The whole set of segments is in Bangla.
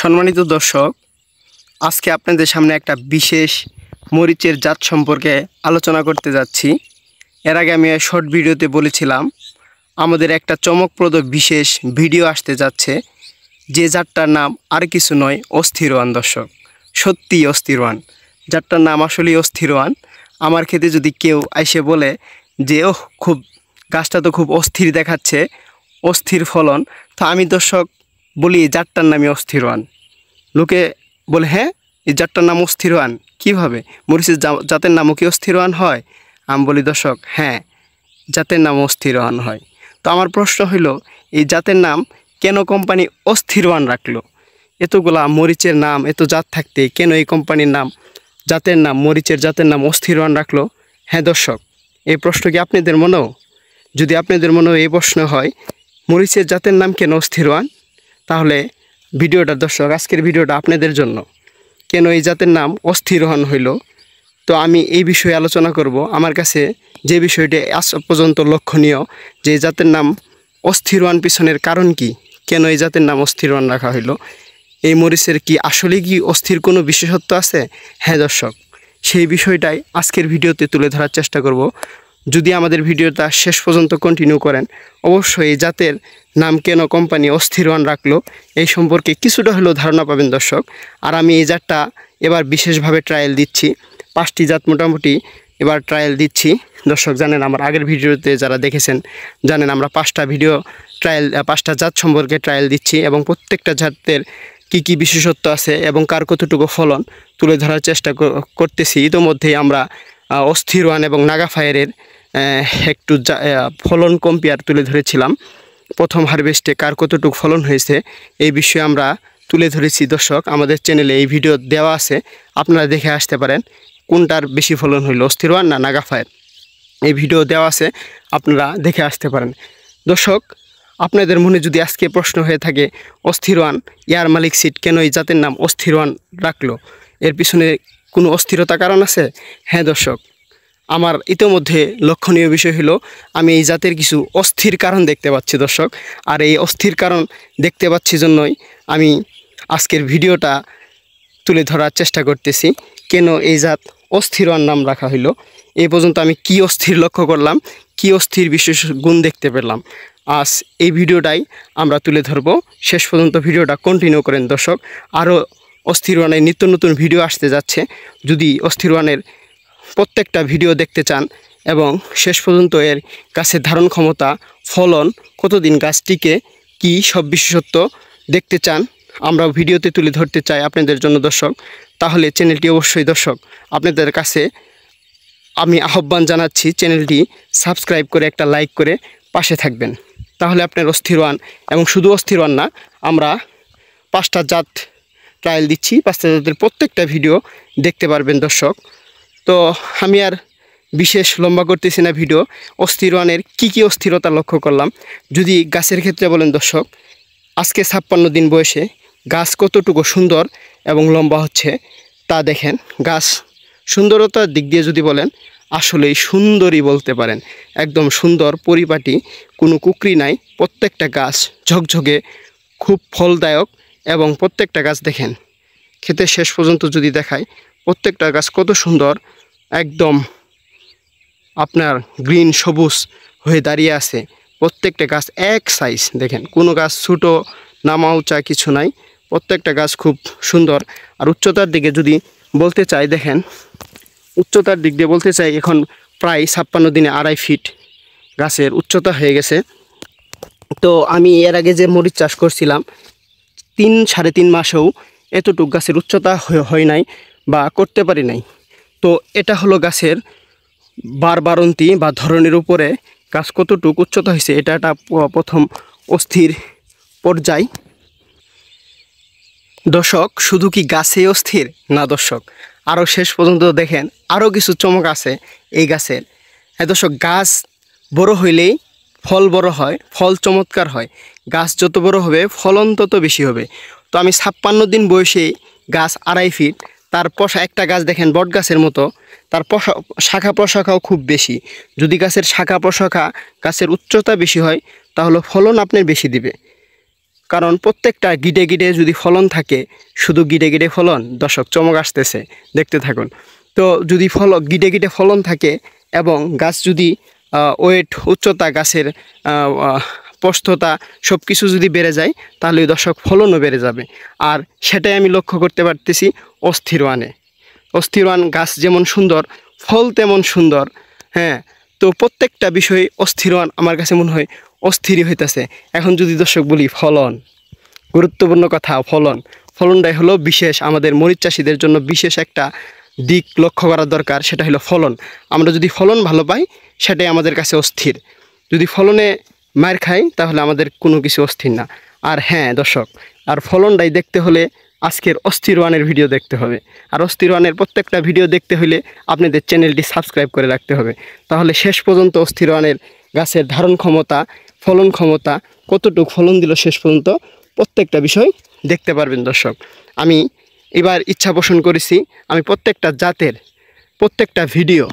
সম্মানিত দর্শক, আজকে আপনাদের সামনে একটা বিশেষ মরিচের জাত সম্পর্কে আলোচনা করতে যাচ্ছি। এর আগে আমি শর্ট ভিডিওতে বলেছিলাম আমাদের একটা চমকপ্রদ বিশেষ ভিডিও আসতে যাচ্ছে, যে জাতটার নাম আর কিছু নয়, অস্থিরওয়ান। দর্শক, সত্যি অস্থিরওয়ান, জাতটার নাম আসলেই অস্থিরওয়ান। আমার ক্ষেতে যদি কেউ এসে বলে যে খুব গাছটা তো খুব অস্থির দেখাচ্ছে, অস্থির ফলন, তো আমি দর্শক বলি এই জাতটার নামই অস্থিরওয়ান। লোকে বলে, হ্যাঁ এই জাতটার নাম অস্থিরওয়ান কীভাবে? মরিচের জাতের নামও কি অস্থিরওয়ান হয়? আমি বলি দর্শক, হ্যাঁ জাতের নাম অস্থিরওয়ান হয়। তো আমার প্রশ্ন হইল, এই জাতের নাম কেন কোম্পানি অস্থিরওয়ান রাখলো? এতগুলা মরিচের নাম, এত জাত থাকতে কেন এই কোম্পানির নাম, জাতের নাম, মরিচের জাতের নাম অস্থিরওয়ান রাখলো? হ্যাঁ দর্শক, এই প্রশ্ন কি আপনাদের মনেও? যদি আপনাদের মনেও এই প্রশ্ন হয় মরিচের জাতের নাম কেন অস্থিরওয়ান, তাহলে ভিডিওটা দর্শক, আজকের ভিডিওটা আপনাদের জন্য। কেন এই জাতের নাম অস্থিরওয়ান হইল, তো আমি এই বিষয়ে আলোচনা করব। আমার কাছে যে বিষয়টি আজ পর্যন্ত লক্ষণীয়, যে জাতের নাম অস্থিরওয়ান পিছনের কারণ কি, কেন এই জাতের নাম অস্থিরওয়ান রাখা হইল, এই মরিচের কি আসলে কি অস্থির কোনো বিশেষত্ব আছে? হ্যাঁ দর্শক, সেই বিষয়টাই আজকের ভিডিওতে তুলে ধরার চেষ্টা করব। যদি আমাদের ভিডিওটা শেষ পর্যন্ত কন্টিনিউ করেন, অবশ্যই এই জাতের নাম কেন কোম্পানি অস্থিরওয়ান রাখলো এই সম্পর্কে কিছুটা হলেও ধারণা পাবেন দর্শক। আর আমি এই জাতটা এবার বিশেষভাবে ট্রায়াল দিচ্ছি, 5টি জাত মোটামুটি এবার ট্রায়াল দিচ্ছি। দর্শক জানেন, আমার আগের ভিডিওতে যারা দেখেছেন জানেন, আমরা 5টা জাত সম্পর্কে ট্রায়াল দিচ্ছি এবং প্রত্যেকটা জাতের কি বিশেষত্ব আছে এবং কার কতটুকু ফলন তুলে ধরার চেষ্টা করতেছি। ইতোমধ্যেই আমরা অস্থিরওয়ান এবং নাগাফায়ারের একটু ফলন কম্পেয়ার তুলে ধরেছিলাম। প্রথম হারভেস্টে কার কতটুকু ফলন হয়েছে এই বিষয়ে আমরা তুলে ধরেছি। দর্শক, আমাদের চ্যানেলে এই ভিডিও দেওয়া আছে, আপনারা দেখে আসতে পারেন কোনটার বেশি ফলন হইল, অস্থিরওয়ান না নাগাফায়ার। এই ভিডিও দেওয়া আছে, আপনারা দেখে আসতে পারেন। দর্শক, আপনাদের মনে যদি আজকে প্রশ্ন হয়ে থাকে অস্থিরওয়ান এয়ার মালিক সিড কেন এই জাতের নাম অস্থিরওয়ান রাখলো, এর পিছনে কোনো অস্থিরতা কারণ আছে? হ্যাঁ দর্শক, আমার ইতিমধ্যে লক্ষণীয় বিষয় হলো আমি এই জাতের কিছু অস্থির কারণ দেখতে পাচ্ছি দর্শক। আর এই অস্থির কারণ দেখতে পাচ্ছি জন্যই আমি আজকের ভিডিওটা তুলে ধরার চেষ্টা করতেছি, কেন এই জাত অস্থিরওয়ান নাম রাখা হইলো। এই পর্যন্ত আমি কি অস্থির লক্ষ্য করলাম, কি অস্থির বিশেষ গুণ দেখতে পেলাম, আজ এই ভিডিওটাই আমরা তুলে ধরব। শেষ পর্যন্ত ভিডিওটা কন্টিনিউ করেন দর্শক। আরও অস্থিরওয়ানের নিত্য নতুন ভিডিও আসতে যাচ্ছে। যদি অস্থিরওয়ানের প্রত্যেকটা ভিডিও দেখতে চান এবং শেষ পর্যন্ত এর গাছের ধারণ ক্ষমতা, ফলন, কতদিন গাছ টিকে, কী সব বিশেষত্ব দেখতে চান, আমরা ভিডিওতে তুলে ধরতে চাই আপনাদের জন্য দর্শক, তাহলে চ্যানেলটি অবশ্যই দর্শক আপনাদের কাছে আমি আহ্বান জানাচ্ছি, চ্যানেলটি সাবস্ক্রাইব করে একটা লাইক করে পাশে থাকবেন। তাহলে আপনার অস্থিরওয়ান, এবং শুধু অস্থিরওয়ান না, আমরা 5টা জাত ট্রায়াল দিচ্ছি, 5টা জাতের প্রত্যেকটা ভিডিও দেখতে পারবেন দর্শক। তো আমি আর বিশেষ লম্বা করতেছি না ভিডিও। অস্থিরওয়ানের কি অস্থিরতা লক্ষ্য করলাম যদি গাছের ক্ষেত্রে বলেন দর্শক, আজকে 56 দিন বয়সে গাছ কতটুকু সুন্দর এবং লম্বা হচ্ছে তা দেখেন। গাছ সুন্দরতার দিক দিয়ে যদি বলেন, আসলেই সুন্দরই বলতে পারেন, একদম সুন্দর পরিপাটি, কোনো কুকরি নাই। প্রত্যেকটা গাছ ঝকঝকে, খুব ফলদায়ক, এবং প্রত্যেকটা গাছ দেখেন খেতে শেষ পর্যন্ত যদি দেখায়, প্রত্যেকটা গাছ কত সুন্দর, একদম আপনার গ্রিন সবুজ হয়ে দাঁড়িয়ে আছে। প্রত্যেকটা গাছ এক সাইজ দেখেন, কোনো গাছ ছোটো নামা উঁচা কিছু নাই, প্রত্যেকটা গাছ খুব সুন্দর। আর উচ্চতার দিকে যদি বলতে চাই, দেখেন উচ্চতার দিক দিয়ে বলতে চাই, এখন প্রায় 56 দিনে 2.5 ফিট গাছের উচ্চতা হয়ে গেছে। তো আমি এর আগে যে মরিচ চাষ করছিলাম 3-3.5 মাসেও এতটুকু গাছের উচ্চতা হয় নাই বা করতে পারি নাই। তো এটা হলো গাছের বারবারন্তি বা ধরনের উপরে গাছ কতটুকু উচ্চতা হয়েছে, এটা একটা প্রথম অস্থির পর্যায়। দর্শক, শুধু কি গাছেই অস্থির না দর্শক, আরও শেষ পর্যন্ত দেখেন, আরও কিছু চমক আছে এই গাছের। হ্যাঁ দর্শক, গাছ বড় হইলেই ফল বড় হয়, ফল চমৎকার হয়। গাছ যত বড় হবে ফলন তত বেশি হবে। তো আমি 56 দিন বয়সে গাছ 2.5 ফিট, তার একটা গাছ দেখেন বট গাছের মতো, তার শাখা প্রশাখাও খুব বেশি। যদি গাছের শাখা প্রশাখা, গাছের উচ্চতা বেশি হয়, তাহলে ফলন আপনার বেশি দিবে। কারণ প্রত্যেকটা গিটে গিটে যদি ফলন থাকে, শুধু গিটে গিটে ফলন, দর্শক চমক আসতেছে, দেখতে থাকুন। তো যদি গিটে গিটে ফলন থাকে এবং গাছ যদি ওয়েট, উচ্চতা, গাছের প্রস্থতা সব কিছু যদি বেড়ে যায়, তাহলে দর্শক ফলনও বেড়ে যাবে। আর সেটাই আমি লক্ষ্য করতে পারতেছি অস্থির ওয়ানে। অস্থির ওয়ান গাছ যেমন সুন্দর, ফল তেমন সুন্দর। হ্যাঁ, তো প্রত্যেকটা বিষয়ে অস্থির ওয়ান আমার কাছে মনে হয় অস্থিরই হইতেছে। এখন যদি দর্শক বলি ফলন, গুরুত্বপূর্ণ কথা, ফলনটাই হলো বিশেষ, আমাদের মরিচ চাষিদের জন্য বিশেষ একটা দিক লক্ষ্য করা দরকার। সেটা হলো ফলন। আমরা যদি ফলন ভালো পাই, সেটাই আমাদের কাছে অস্থির। যদি ফলনে মার খাই, তাহলে আমাদের কোনো কিছু অস্থির না। আর হ্যাঁ দর্শক, আর ফলনটাই দেখতে হলে আজকের অস্থির ওয়ানের ভিডিও দেখতে হবে। আর অস্থির ওয়ানের প্রত্যেকটা ভিডিও দেখতে হলে আপনাদের চ্যানেলটি সাবস্ক্রাইব করে রাখতে হবে। তাহলে শেষ পর্যন্ত অস্থির ওয়ানের গাছের ধারণ ক্ষমতা, ফলন ক্ষমতা, কতটুকু ফলন দিল শেষ পর্যন্ত প্রত্যেকটা বিষয় দেখতে পারবেন দর্শক। আমি এবার ইচ্ছা পোষণ করেছি, আমি প্রত্যেকটা জাতের, প্রত্যেকটা ভিডিও,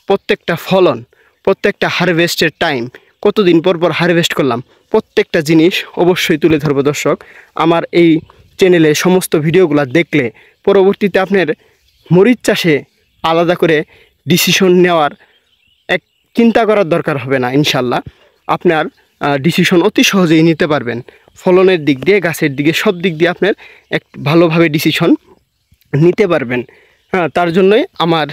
প্রত্যেকটা ফলন, প্রত্যেকটা হারভেস্টের টাইম, কতদিন পর পর হারভেস্ট করলাম, প্রত্যেকটা জিনিস অবশ্যই তুলে ধরবো দর্শক। আমার এই চ্যানেলে সমস্ত ভিডিওগুলো দেখলে পরবর্তীতে আপনার মরিচ চাষে আলাদা করে ডিসিশন নেওয়ার চিন্তা করার দরকার হবে না। ইনশাল্লাহ আপনার ডিসিশন অতি সহজেই নিতে পারবেন। ফলনের দিক দিয়ে, গাছের দিকে, সব দিক দিয়ে আপনার ভালোভাবে ডিসিশন নিতে পারবেন। হ্যাঁ, তার জন্যই আমার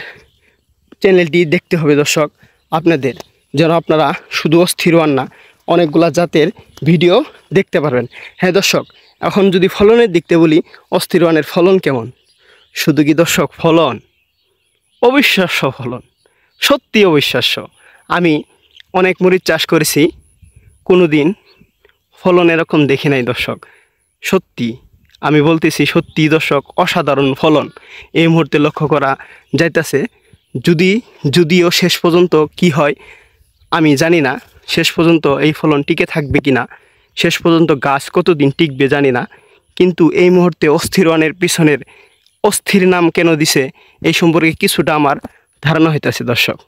চ্যানেলটি দেখতে হবে দর্শক আপনাদের, যেন আপনারা শুধু অস্থির ওয়ান না, অনেকগুলা জাতের ভিডিও দেখতে পারবেন। হ্যাঁ দর্শক, এখন যদি ফলনের দিকতে বলি, অস্থির ওয়ানের ফলন কেমন? শুধু কি দর্শক ফলন? অবিশ্বাস্য ফলন, সত্যি অবিশ্বাস্য। আমি অনেক মরিচ চাষ করেছি, কোনো দিন ফলন এরকম দেখি নাই দর্শক। সত্যি আমি বলতেছি, সত্যি দর্শক, অসাধারণ ফলন এই মুহূর্তে লক্ষ্য করা যাইতেছে। যদিও শেষ পর্যন্ত কি হয় আমি জানি না, শেষ পর্যন্ত এই ফলন টিকে থাকবে কি না, শেষ পর্যন্ত গাছ কতদিন টিকবে জানি না। কিন্তু এই মুহূর্তে অস্থির ওয়ানের পিছনের অস্থির নাম কেন দিছে, এই সম্পর্কে কিছুটা আমার ধারণা হইতেছে দর্শক।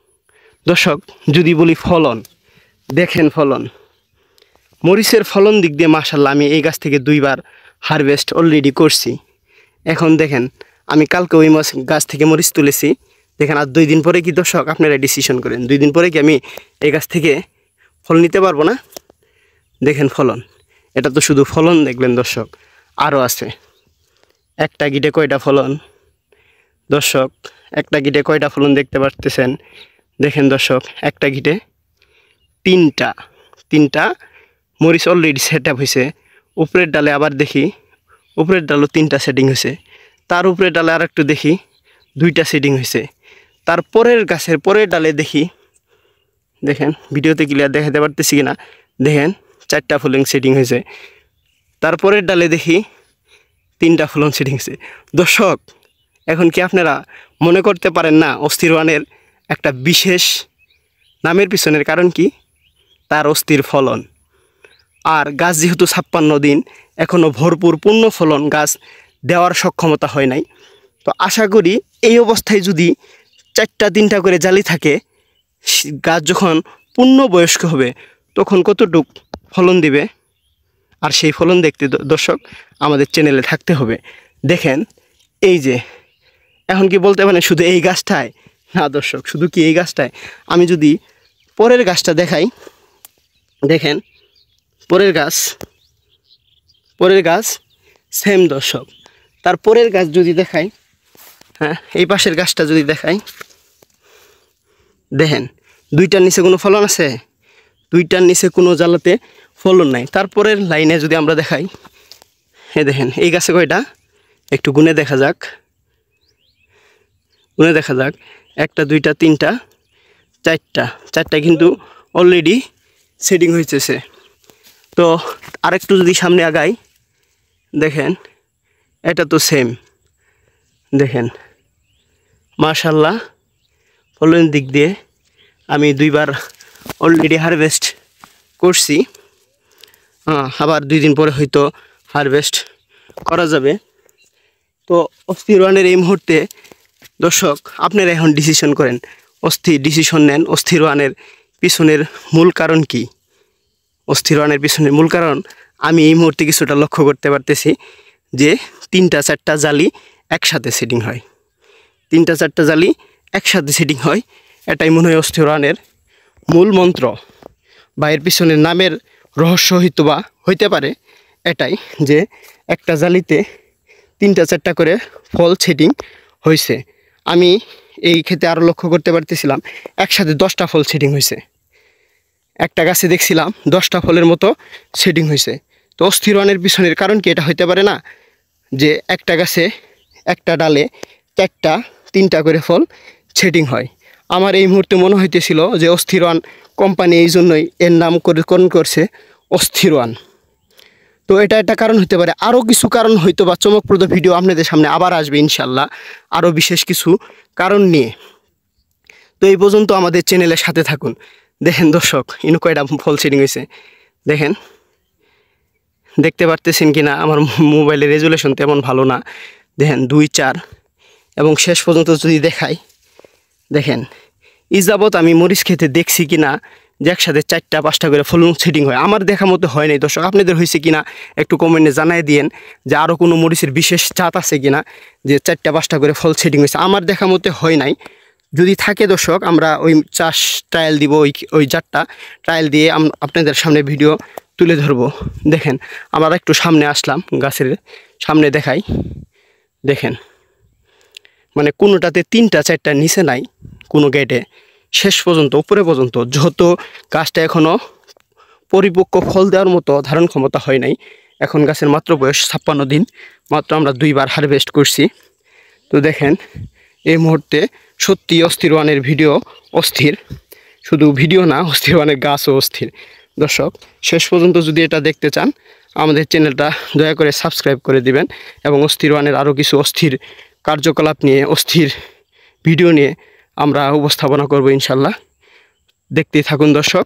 যদি বলি ফলন, দেখেন ফলন, মরিচের ফলন দিক দিয়ে মাশাআল্লাহ আমি এই গাছ থেকে 2বার হারভেস্ট অলরেডি করছি। এখন দেখেন, আমি কালকে ওই গাছ থেকে মরিচ তুলেছি। দেখেন, আর 2 দিন পরে কি দর্শক আপনারা ডিসিশন করেন, 2 দিন পরে কি আমি এই গাছ থেকে ফল নিতে পারবো না? দেখেন ফলন, এটা তো শুধু ফলন দেখলেন দর্শক, আরও আছে। একটা গিটে কয়টা ফলন দর্শক, একটা গিটে কয়টা ফলন দেখতে পারতেছেন? দেখেন দর্শক, একটা গিটে তিনটা মরিচ অলরেডি সেট আপ হয়েছে। উপরের ডালে আবার দেখি, উপরের ডালও 3টা সেটিং হয়েছে। তার উপরের ডালে আর একটু দেখি, 2টা সেটিং হয়েছে। তারপরের গাছের পরের ডালে দেখি, দেখেন ভিডিওতে ক্লিয়ার দেখাতে পারতেছি কিনা, দেখেন 4টা ফলন সেটিং হয়েছে। তারপরের ডালে দেখি 3টা ফলন সেটিং হয়েছে। দর্শক, এখন কি আপনারা মনে করতে পারেন না অস্থির ওয়ানের একটা বিশেষ নামের পিছনের কারণ কি? তার অস্থির ফলন। আর গাছ যেহেতু 56 দিন, এখনও ভরপুর পূর্ণ ফলন গাছ দেওয়ার সক্ষমতা হয় নাই। তো আশা করি এই অবস্থায় যদি 4টা 3টা করে জালি থাকে, গাছ যখন পূর্ণ বয়স্ক হবে তখন কতটুক ফলন দিবে। আর সেই ফলন দেখতে দর্শক আমাদের চ্যানেলে থাকতে হবে। দেখেন এই যে, এখন কি বলতে পারেন শুধু এই গাছটায়? না দর্শক, শুধু কি এই গাছটায়? আমি যদি পরের গাছটা দেখাই, দেখেন পরের গাছ সেম দর্শক। তার পরের গাছ যদি দেখাই, হ্যাঁ এই পাশের গাছটা যদি দেখাই, দেখেন 2টার নিচে কোনো ফলন আছে? 2টার নিচে কোনো জ্বালাতে ফলন নাই। তারপরের লাইনে যদি আমরা দেখাই, হ্যাঁ দেখেন এই গাছে কয়টা, একটু গুনে দেখা যাক, 1টা 2টা 3টা 4টা কিন্তু অলরেডি সেটিং হইতেছে। তো আরেকটু যদি সামনে আগাই, দেখেন এটা তো সেম। দেখেন মাশাআল্লাহ, ফলনের দিক দিয়ে আমি 2বার অলরেডি হারভেস্ট করছি। আবার 2 দিন পরে হয়তো হারভেস্ট করা যাবে। তো অস্থির ওয়ানের এই মুহূর্তে দর্শক আপনারা এখন ডিসিশন করেন, ডিসিশন নেন অস্থির ওয়ানের পিছনের মূল কারণ কি? অস্থির ওয়ানের পিছনের মূল কারণ আমি এই মুহূর্তে কিছুটা লক্ষ্য করতে পারতেছি যে 3-4টা জালি একসাথে সেটিং হয়, 3-4টা জালি একসাথে সেটিং হয়। এটাই মনে হয় অস্থির ওয়ানের মূল মন্ত্র বা এর পিছনের নামের রহস্য হইতে পারে এটাই, যে একটা জালিতে 3-4টা করে ফল সেটিং হয়েছে। আমি এই ক্ষেত্রে আরও লক্ষ্য করতে পারতেছিলাম একসাথে 10টা ফল সেটিং হয়েছে, একটা গাছে দেখছিলাম 10টা ফলের মতো সেটিং হয়েছে। তো অস্থির ওয়ানের পিছনের কারণ কি এটা হইতে পারে না যে একটা গাছে একটা ডালে 3টা করে ফল সেটিং হয়। আমার এই মুহূর্তে মনে হইতেছিল যে অস্থির ওয়ান কোম্পানি এই জন্যই এর নামকরণ করছে অস্থির ওয়ান। তো এটা একটা কারণ হতে পারে, আরও কিছু কারণ হয়তো বা চমকপ্রদ ভিডিও আপনাদের সামনে আবার আসবে ইনশাল্লাহ আরও বিশেষ কিছু কারণ নিয়ে। তো এই পর্যন্ত আমাদের চ্যানেলের সাথে থাকুন। দেখেন দর্শক ইনু কয়টা ফল সেটিং হয়েছে দেখেন, দেখতে পারতেছেন কি না, আমার মোবাইলের রেজুলেশন তেমন ভালো না। দেখেন 2, 4 এবং শেষ পর্যন্ত যদি দেখাই, দেখেন যাবৎ আমি মরিচ খেতে দেখছি কি না যে একসাথে 4-5টা করে ফল সেটিং হয়। আমার দেখা মতো হয় নাই দর্শক, আপনাদের হয়েছে কিনা একটু কমেন্টে জানাই দিয়েন যে আরও কোনো মরিচের বিশেষ জাত আছে কিনা যে 4-5টা করে ফল সেটিং হয়েছে। আমার দেখা মতো হয় নাই, যদি থাকে দর্শক আমরা ওই চাষ ট্রায়াল দিব, ওই জাতটা ট্রায়াল দিয়ে আপনাদের সামনে ভিডিও তুলে ধরবো। দেখেন আমরা একটু সামনে আসলাম, গাছের সামনে দেখাই, দেখেন মানে কোনোটাতে 3-4টা নিচে নাই, কোনো গেটে শেষ পর্যন্ত উপরে পর্যন্ত যত গাছটা এখনও পরিপক্ক ফল দেওয়ার মতো ধারণ ক্ষমতা হয় নাই। এখন গাছের মাত্র বয়স 56 দিন, মাত্র আমরা 2বার হারভেস্ট করছি। তো দেখেন এই মুহূর্তে সত্যি অস্থির ওয়ানের ভিডিও অস্থির, শুধু ভিডিও না অস্থির ওয়ানের গাছও অস্থির। দর্শক শেষ পর্যন্ত যদি এটা দেখতে চান আমাদের চ্যানেলটা দয়া করে সাবস্ক্রাইব করে দিবেন এবং অস্থির ওয়ানের আরও কিছু অস্থির কার্যকলাপ নিয়ে অস্থির ভিডিও নিয়ে আমরা উপস্থাপনা করব ইনশাল্লাহ। দেখতেই থাকুন দর্শক,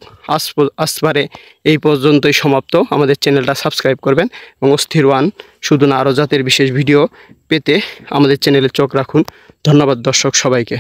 আসবারে এই পর্যন্তই সমাপ্ত। আমাদের চ্যানেলটা সাবস্ক্রাইব করবেন এবং অস্থির ওয়ান শুধু না আরও জাতের বিশেষ ভিডিও পেতে আমাদের চ্যানেলে চোখ রাখুন। ধন্যবাদ দর্শক সবাইকে।